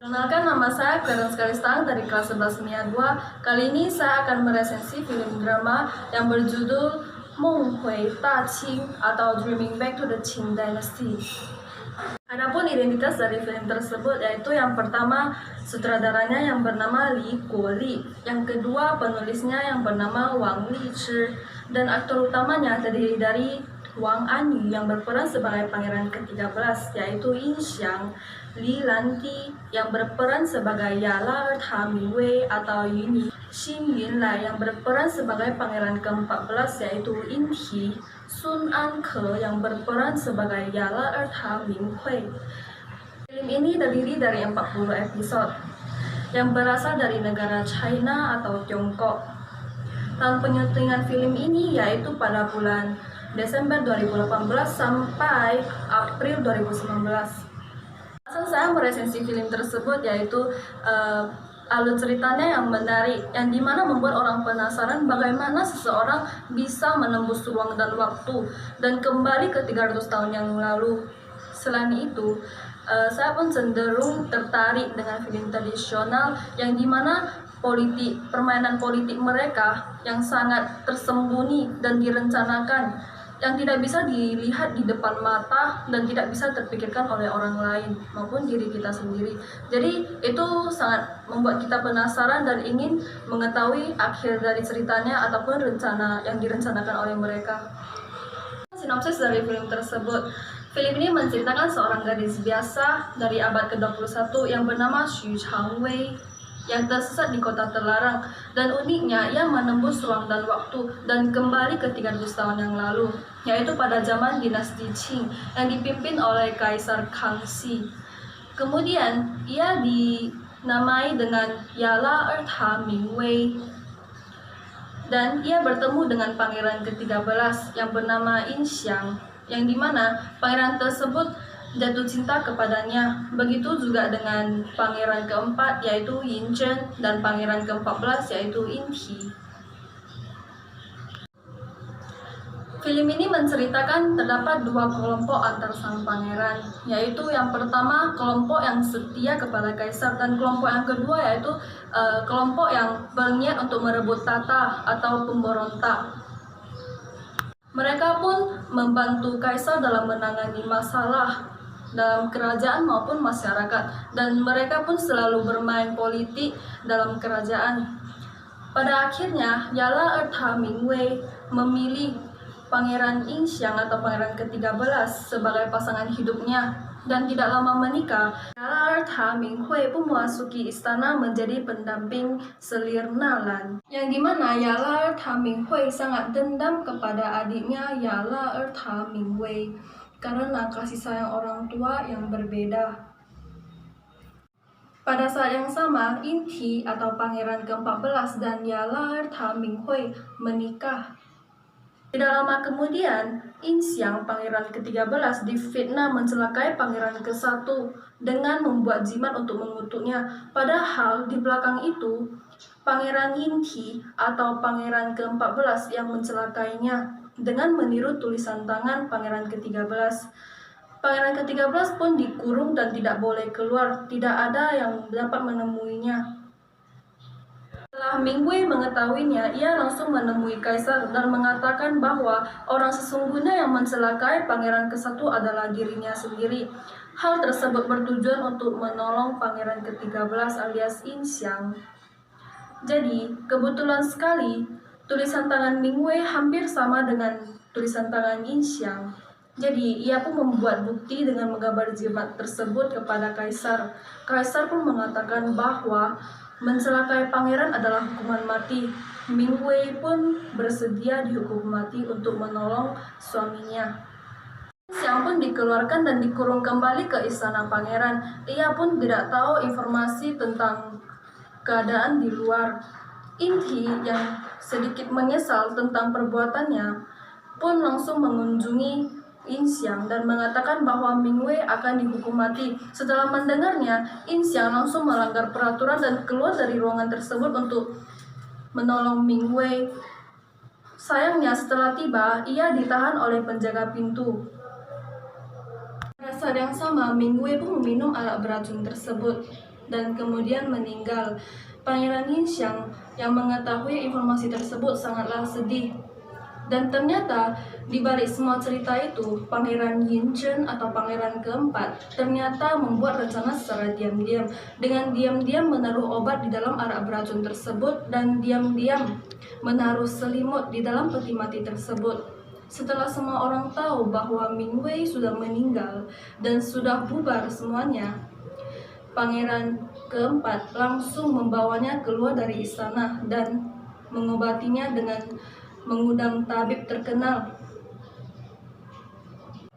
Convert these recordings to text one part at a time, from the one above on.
Perkenalkan, nama saya Clarence Kalistang dari kelas 11 Kimia 2. Kali ini saya akan meresensi film drama yang berjudul Meng Hui Da Qing atau Dreaming Back to the Qing Dynasty. Adapun identitas dari film tersebut yaitu yang pertama sutradaranya yang bernama Li Guoli, yang kedua penulisnya yang bernama Wang Lichi, dan aktor utamanya terdiri dari Wang Anyu yang berperan sebagai pangeran ke-13 yaitu Yin Xiang, Li Lanti yang berperan sebagai Yala Ta Mingwei atau Yuni, Xin Yunlai yang berperan sebagai pangeran ke-14 yaitu Yin He, Sun Anke yang berperan sebagai Yala Ta Minghui. Film ini terdiri dari 40 episode yang berasal dari negara China atau Tiongkok. Tahun penyutingan film ini yaitu pada bulan Desember 2018 sampai April 2019. Alasan saya meresensi film tersebut yaitu alur ceritanya yang menarik, yang dimana membuat orang penasaran bagaimana seseorang bisa menembus ruang dan waktu dan kembali ke 300 tahun yang lalu. Selain itu, saya pun cenderung tertarik dengan film tradisional yang dimana permainan politik mereka yang sangat tersembunyi dan direncanakan, yang tidak bisa dilihat di depan mata dan tidak bisa terpikirkan oleh orang lain maupun diri kita sendiri. Jadi itu sangat membuat kita penasaran dan ingin mengetahui akhir dari ceritanya ataupun rencana yang direncanakan oleh mereka. Sinopsis dari film tersebut. Film ini menceritakan seorang gadis biasa dari abad ke-21 yang bernama Xu Changwei yang tersesat di kota terlarang, dan uniknya ia menembus ruang dan waktu dan kembali ke 300 tahun yang lalu, yaitu pada zaman dinasti Qing yang dipimpin oleh Kaisar Kangxi. Kemudian ia dinamai dengan Yala Ta Mingwei dan ia bertemu dengan pangeran ke-13 yang bernama Yin Xiang, yang dimana pangeran tersebut jatuh cinta kepadanya. Begitu juga dengan pangeran keempat yaitu Yin Zhen dan pangeran ke-14 yaitu Yin He. Film ini menceritakan terdapat dua kelompok antar sang pangeran, yaitu yang pertama kelompok yang setia kepada kaisar dan kelompok yang kedua yaitu kelompok yang berniat untuk merebut tahta atau pemberontak. Mereka pun membantu kaisar dalam menangani masalah dalam kerajaan maupun masyarakat, dan mereka pun selalu bermain politik dalam kerajaan. Pada akhirnya, Yala Ta Mingwei memilih Pangeran Yin Xiang atau pangeran ke-13 sebagai pasangan hidupnya, dan tidak lama menikah, Yala Ta Minghui pun memasuki istana menjadi pendamping selir Nalan, yang dimana Yala Ta Minghui sangat dendam kepada adiknya Yala Ta Mingwei karena kasih sayang orang tua yang berbeda. Pada saat yang sama, Yin He atau pangeran ke-14 dan Yala Ta Minghui menikah. Tidak lama kemudian, Yin Xiang, pangeran ke-13, difitnah mencelakai pangeran ke-1 dengan membuat jimat untuk mengutuknya. Padahal di belakang itu, pangeran Yin He atau pangeran ke-14 yang mencelakainya dengan meniru tulisan tangan pangeran ke-13. Pangeran ke-13 pun dikurung dan tidak boleh keluar, tidak ada yang dapat menemuinya. Setelah Mingwei mengetahuinya, ia langsung menemui kaisar dan mengatakan bahwa orang sesungguhnya yang mencelakai pangeran ke-1 adalah dirinya sendiri. Hal tersebut bertujuan untuk menolong pangeran ke-13 alias Yin Xiang. Jadi, kebetulan sekali tulisan tangan Mingwei hampir sama dengan tulisan tangan Yin Xiang. Jadi, ia pun membuat bukti dengan menggambar jimat tersebut kepada kaisar. Kaisar pun mengatakan bahwa mencelakai pangeran adalah hukuman mati. Mingwei pun bersedia dihukum mati untuk menolong suaminya. Xiang pun dikeluarkan dan dikurung kembali ke istana pangeran. Ia pun tidak tahu informasi tentang keadaan di luar. Yin He yang sedikit menyesal tentang perbuatannya pun langsung mengunjungi Yin Xiang dan mengatakan bahwa Mingwei akan dihukum mati. Setelah mendengarnya, Yin Xiang langsung melanggar peraturan dan keluar dari ruangan tersebut untuk menolong Mingwei. Sayangnya setelah tiba, ia ditahan oleh penjaga pintu. Pada saat yang sama, Mingwei pun meminum alat beracun tersebut. dan kemudian meninggal. Pangeran Yinxiang yang mengetahui informasi tersebut sangatlah sedih. Dan ternyata di balik semua cerita itu, Pangeran Yinchen atau Pangeran keempat ternyata membuat rencana secara diam-diam dengan diam-diam menaruh obat di dalam arak beracun tersebut dan diam-diam menaruh selimut di dalam peti mati tersebut. Setelah semua orang tahu bahwa Ming Wei sudah meninggal dan sudah bubar semuanya, Pangeran keempat langsung membawanya keluar dari istana dan mengobatinya dengan mengundang tabib terkenal.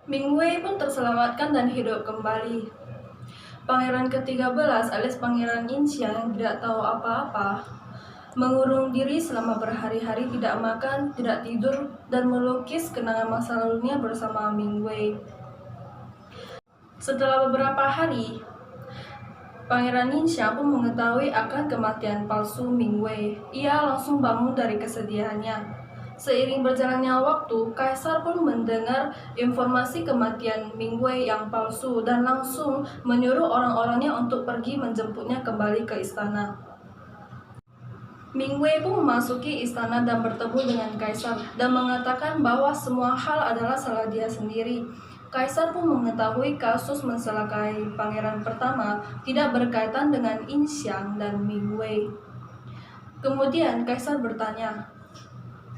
Ming Wei pun terselamatkan dan hidup kembali. Pangeran ke-13 alias Pangeran Yinxiang yang tidak tahu apa-apa mengurung diri selama berhari-hari, tidak makan, tidak tidur, dan melukis kenangan masa lalunya bersama Ming Wei. Setelah beberapa hari, Pangeran Yinxiang pun mengetahui akan kematian palsu Ming Wei. Ia langsung bangun dari kesedihannya. Seiring berjalannya waktu, Kaisar pun mendengar informasi kematian Ming Wei yang palsu dan langsung menyuruh orang-orangnya untuk pergi menjemputnya kembali ke istana. Ming Wei pun memasuki istana dan bertemu dengan Kaisar dan mengatakan bahwa semua hal adalah salah dia sendiri. Kaisar pun mengetahui kasus mencelakai pangeran pertama tidak berkaitan dengan Yinxiang dan Ming Wei. Kemudian Kaisar bertanya,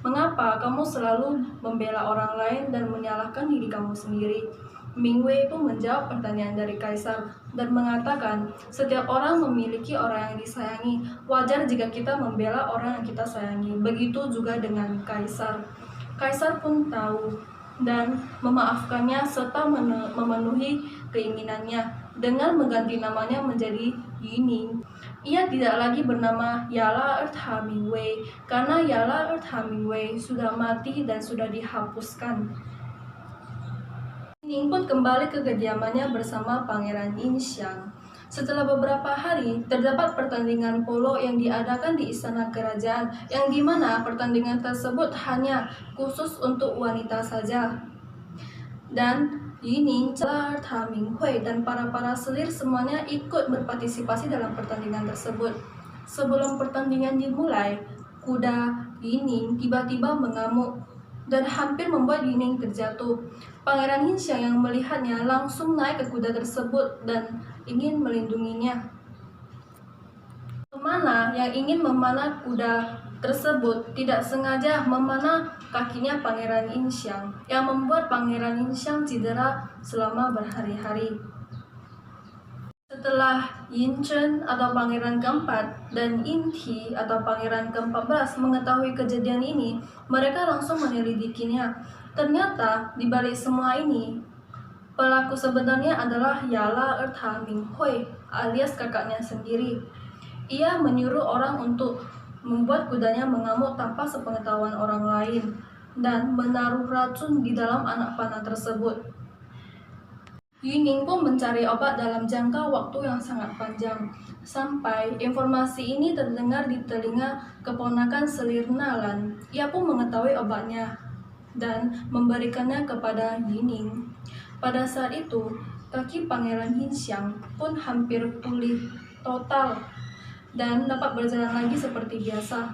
"Mengapa kamu selalu membela orang lain dan menyalahkan diri kamu sendiri?" Ming Wei pun menjawab pertanyaan dari Kaisar dan mengatakan, "Setiap orang memiliki orang yang disayangi. Wajar jika kita membela orang yang kita sayangi. Begitu juga dengan Kaisar." Kaisar pun tahu dan memaafkannya serta memenuhi keinginannya dengan mengganti namanya menjadi Yining. Ia tidak lagi bernama Yala Ertha Ming Wei karena Yala Ertha Ming Wei sudah mati dan sudah dihapuskan. Yining pun kembali ke kediamannya bersama Pangeran Yinxiang. Setelah beberapa hari, terdapat pertandingan polo yang diadakan di istana kerajaan, yang dimana pertandingan tersebut hanya khusus untuk wanita saja. Dan Yining, Ertha Ming Hui, dan para selir semuanya ikut berpartisipasi dalam pertandingan tersebut. Sebelum pertandingan dimulai, kuda Yining tiba-tiba mengamuk dan hampir membuat Yining terjatuh. Pangeran Yinxiang yang melihatnya langsung naik ke kuda tersebut dan ingin melindunginya. Pemana yang ingin memanah kuda tersebut tidak sengaja memanah kakinya Pangeran Yinxiang yang membuat Pangeran Yinxiang cedera selama berhari-hari. Setelah Yinchen atau Pangeran keempat dan Yinti atau Pangeran ke-14 mengetahui kejadian ini, mereka langsung menyelidikinya. Ternyata di balik semua ini, pelaku sebenarnya adalah Yala Ertha Ming Hui alias kakaknya sendiri. Ia menyuruh orang untuk membuat kudanya mengamuk tanpa sepengetahuan orang lain dan menaruh racun di dalam anak panah tersebut. Yining pun mencari obat dalam jangka waktu yang sangat panjang, sampai informasi ini terdengar di telinga keponakan selir Nalan. Ia pun mengetahui obatnya dan memberikannya kepada Yining. Pada saat itu, kaki Pangeran Yinxiang pun hampir pulih total dan dapat berjalan lagi seperti biasa.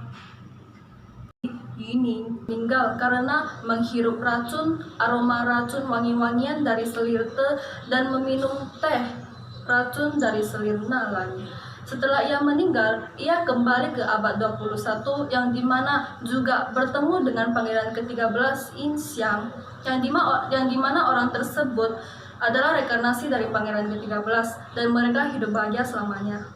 Yining meninggal karena menghirup racun, aroma racun wangi-wangian dari selir teh dan meminum teh racun dari selir Nalan. Setelah ia meninggal, ia kembali ke abad 21 yang dimana juga bertemu dengan Pangeran ke-13 Yinxiang yang dimana orang tersebut adalah reinkarnasi dari Pangeran ke-13 dan mereka hidup bahagia selamanya.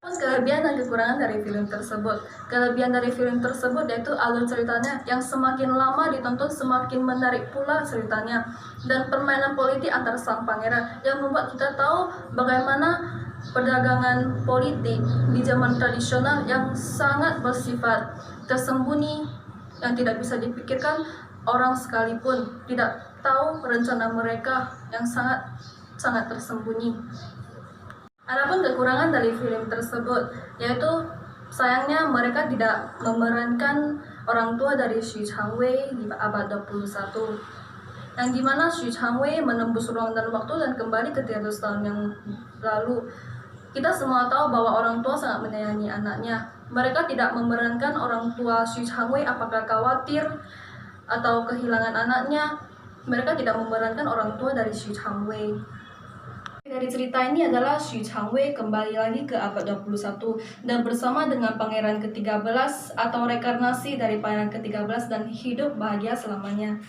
Kelebihan dan kekurangan dari film tersebut. Kelebihan dari film tersebut yaitu alur ceritanya yang semakin lama ditonton semakin menarik pula ceritanya, dan permainan politik antara sang pangeran yang membuat kita tahu bagaimana perdagangan politik di zaman tradisional yang sangat bersifat tersembunyi, yang tidak bisa dipikirkan orang sekalipun tidak tahu rencana mereka yang sangat tersembunyi. Adapun kekurangan dari film tersebut yaitu sayangnya mereka tidak memerankan orang tua dari Xu Changwei di abad 21, yang dimana Xu Changwei menembus ruang dan waktu dan kembali ke 300 tahun yang lalu. Kita semua tahu bahwa orang tua sangat menyayangi anaknya. Mereka tidak memerankan orang tua Xu Changwei apakah khawatir atau kehilangan anaknya. Mereka tidak memerankan orang tua dari Xu Changwei. Dari cerita ini adalah Xu Changwei kembali lagi ke abad 21 dan bersama dengan pangeran ke-13 atau reinkarnasi dari pangeran ke-13 dan hidup bahagia selamanya.